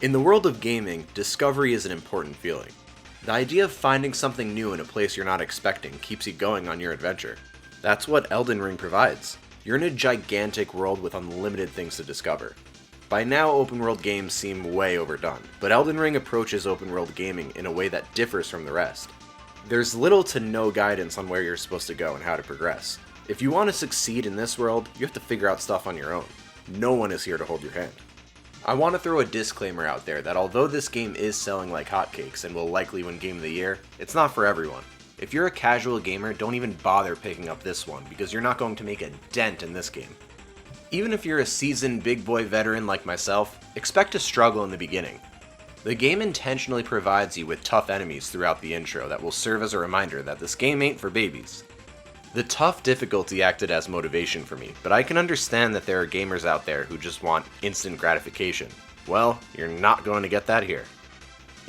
In the world of gaming, discovery is an important feeling. The idea of finding something new in a place you're not expecting keeps you going on your adventure. That's what Elden Ring provides. You're in a gigantic world with unlimited things to discover. By now, open world games seem way overdone, but Elden Ring approaches open world gaming in a way that differs from the rest. There's little to no guidance on where you're supposed to go and how to progress. If you want to succeed in this world, you have to figure out stuff on your own. No one is here to hold your hand. I want to throw a disclaimer out there that although this game is selling like hotcakes and will likely win Game of the Year, it's not for everyone. If you're a casual gamer, don't even bother picking up this one because you're not going to make a dent in this game. Even if you're a seasoned big boy veteran like myself, expect to struggle in the beginning. The game intentionally provides you with tough enemies throughout the intro that will serve as a reminder that this game ain't for babies. The tough difficulty acted as motivation for me, but I can understand that there are gamers out there who just want instant gratification. Well, you're not going to get that here.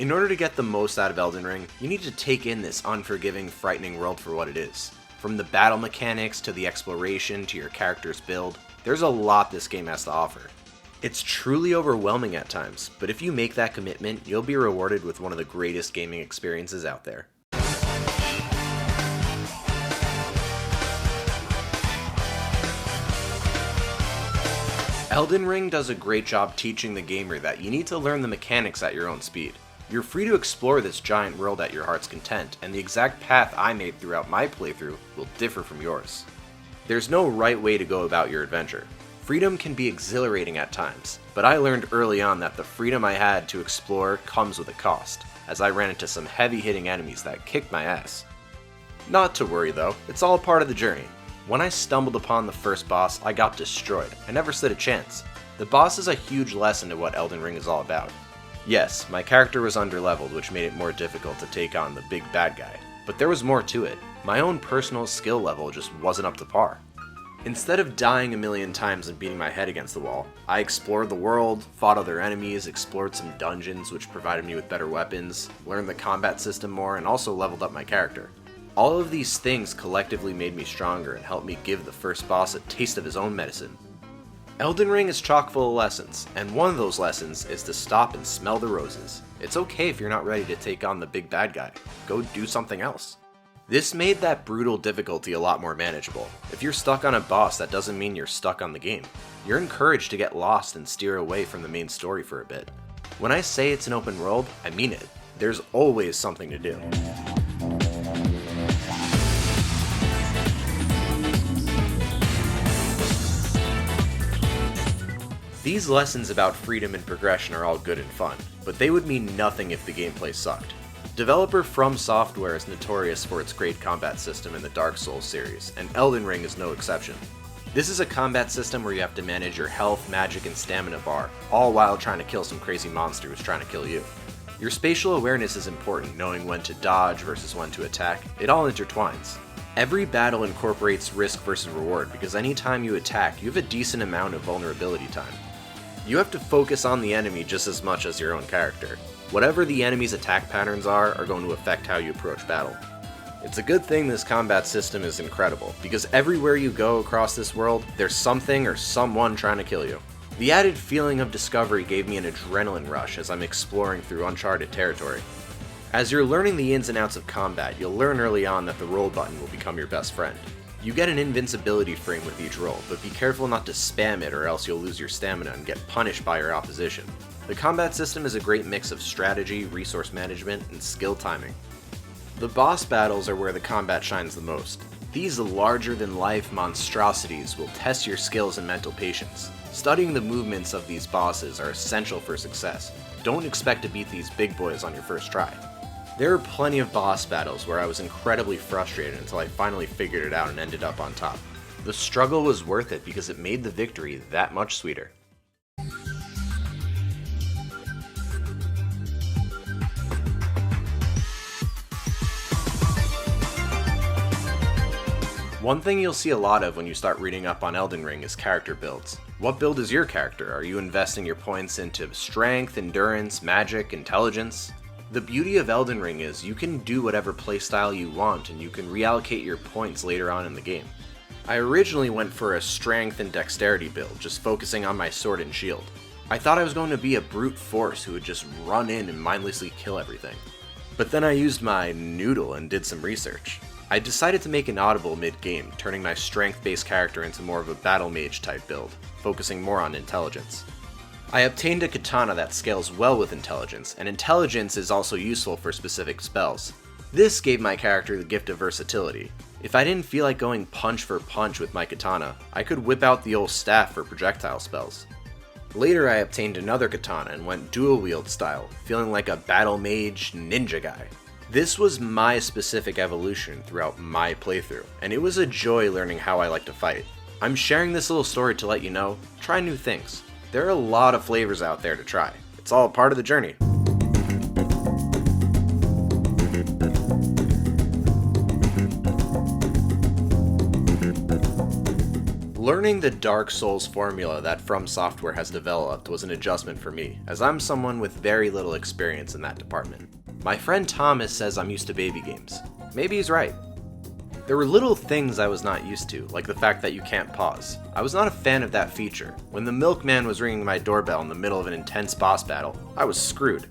In order to get the most out of Elden Ring, you need to take in this unforgiving, frightening world for what it is. From the battle mechanics to the exploration to your character's build, there's a lot this game has to offer. It's truly overwhelming at times, but if you make that commitment, you'll be rewarded with one of the greatest gaming experiences out there. Elden Ring does a great job teaching the gamer that you need to learn the mechanics at your own speed. You're free to explore this giant world at your heart's content, and the exact path I made throughout my playthrough will differ from yours. There's no right way to go about your adventure. Freedom can be exhilarating at times, but I learned early on that the freedom I had to explore comes with a cost, as I ran into some heavy-hitting enemies that kicked my ass. Not to worry though, it's all part of the journey. When I stumbled upon the first boss, I got destroyed. I never stood a chance. The boss is a huge lesson to what Elden Ring is all about. Yes, my character was underleveled, which made it more difficult to take on the big bad guy, but there was more to it. My own personal skill level just wasn't up to par. Instead of dying a million times and beating my head against the wall, I explored the world, fought other enemies, explored some dungeons which provided me with better weapons, learned the combat system more, and also leveled up my character. All of these things collectively made me stronger and helped me give the first boss a taste of his own medicine. Elden Ring is chock full of lessons, and one of those lessons is to stop and smell the roses. It's okay if you're not ready to take on the big bad guy. Go do something else. This made that brutal difficulty a lot more manageable. If you're stuck on a boss, that doesn't mean you're stuck on the game. You're encouraged to get lost and steer away from the main story for a bit. When I say it's an open world, I mean it. There's always something to do. These lessons about freedom and progression are all good and fun, but they would mean nothing if the gameplay sucked. Developer From Software is notorious for its great combat system in the Dark Souls series, and Elden Ring is no exception. This is a combat system where you have to manage your health, magic, and stamina bar, all while trying to kill some crazy monster who's trying to kill you. Your spatial awareness is important, knowing when to dodge versus when to attack. It all intertwines. Every battle incorporates risk versus reward, because anytime you attack, you have a decent amount of vulnerability time. You have to focus on the enemy just as much as your own character. Whatever the enemy's attack patterns are going to affect how you approach battle. It's a good thing this combat system is incredible, because everywhere you go across this world, there's something or someone trying to kill you. The added feeling of discovery gave me an adrenaline rush as I'm exploring through uncharted territory. As you're learning the ins and outs of combat, you'll learn early on that the roll button will become your best friend. You get an invincibility frame with each roll, but be careful not to spam it or else you'll lose your stamina and get punished by your opposition. The combat system is a great mix of strategy, resource management, and skill timing. The boss battles are where the combat shines the most. These larger-than-life monstrosities will test your skills and mental patience. Studying the movements of these bosses are essential for success. Don't expect to beat these big boys on your first try. There are plenty of boss battles where I was incredibly frustrated until I finally figured it out and ended up on top. The struggle was worth it because it made the victory that much sweeter. One thing you'll see a lot of when you start reading up on Elden Ring is character builds. What build is your character? Are you investing your points into strength, endurance, magic, intelligence? The beauty of Elden Ring is you can do whatever playstyle you want and you can reallocate your points later on in the game. I originally went for a strength and dexterity build, just focusing on my sword and shield. I thought I was going to be a brute force who would just run in and mindlessly kill everything. But then I used my noodle and did some research. I decided to make an audible mid-game, turning my strength-based character into more of a battle mage type build, focusing more on intelligence. I obtained a katana that scales well with intelligence, and intelligence is also useful for specific spells. This gave my character the gift of versatility. If I didn't feel like going punch for punch with my katana, I could whip out the old staff for projectile spells. Later I obtained another katana and went dual wield style, feeling like a battle mage ninja guy. This was my specific evolution throughout my playthrough, and it was a joy learning how I like to fight. I'm sharing this little story to let you know, try new things. There are a lot of flavors out there to try. It's all part of the journey. Learning the Dark Souls formula that From Software has developed was an adjustment for me, as I'm someone with very little experience in that department. My friend Thomas says I'm used to baby games. Maybe he's right. There were little things I was not used to, like the fact that you can't pause. I was not a fan of that feature. When the milkman was ringing my doorbell in the middle of an intense boss battle, I was screwed.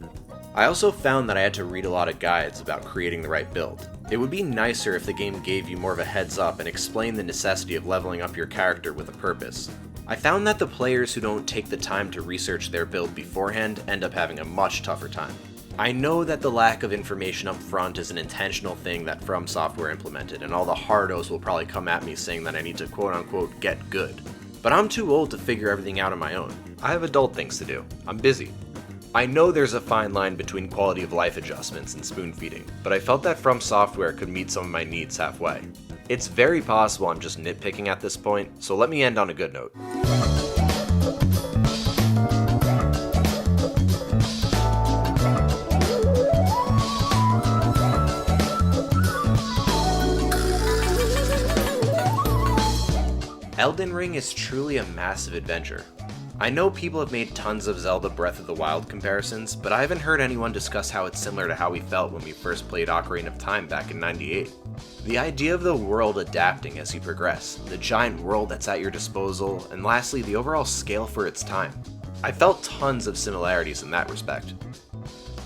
I also found that I had to read a lot of guides about creating the right build. It would be nicer if the game gave you more of a heads up and explained the necessity of leveling up your character with a purpose. I found that the players who don't take the time to research their build beforehand end up having a much tougher time. I know that the lack of information up front is an intentional thing that From Software implemented, and all the hardos will probably come at me saying that I need to quote-unquote get good. But I'm too old to figure everything out on my own. I have adult things to do. I'm busy. I know there's a fine line between quality of life adjustments and spoon feeding, but I felt that From Software could meet some of my needs halfway. It's very possible I'm just nitpicking at this point, so let me end on a good note. Elden Ring is truly a massive adventure. I know people have made tons of Zelda Breath of the Wild comparisons, but I haven't heard anyone discuss how it's similar to how we felt when we first played Ocarina of Time back in '98. The idea of the world adapting as you progress, the giant world that's at your disposal, and lastly the overall scale for its time. I felt tons of similarities in that respect.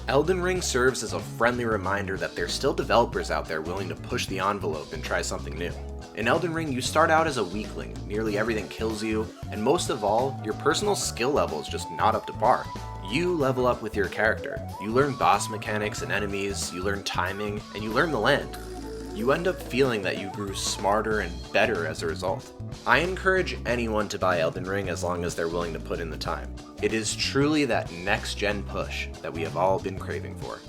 Elden Ring serves as a friendly reminder that there's still developers out there willing to push the envelope and try something new. In Elden Ring, you start out as a weakling, nearly everything kills you, and most of all, your personal skill level is just not up to par. You level up with your character. You learn boss mechanics and enemies, you learn timing, and you learn the land. You end up feeling that you grew smarter and better as a result. I encourage anyone to buy Elden Ring as long as they're willing to put in the time. It is truly that next-gen push that we have all been craving for.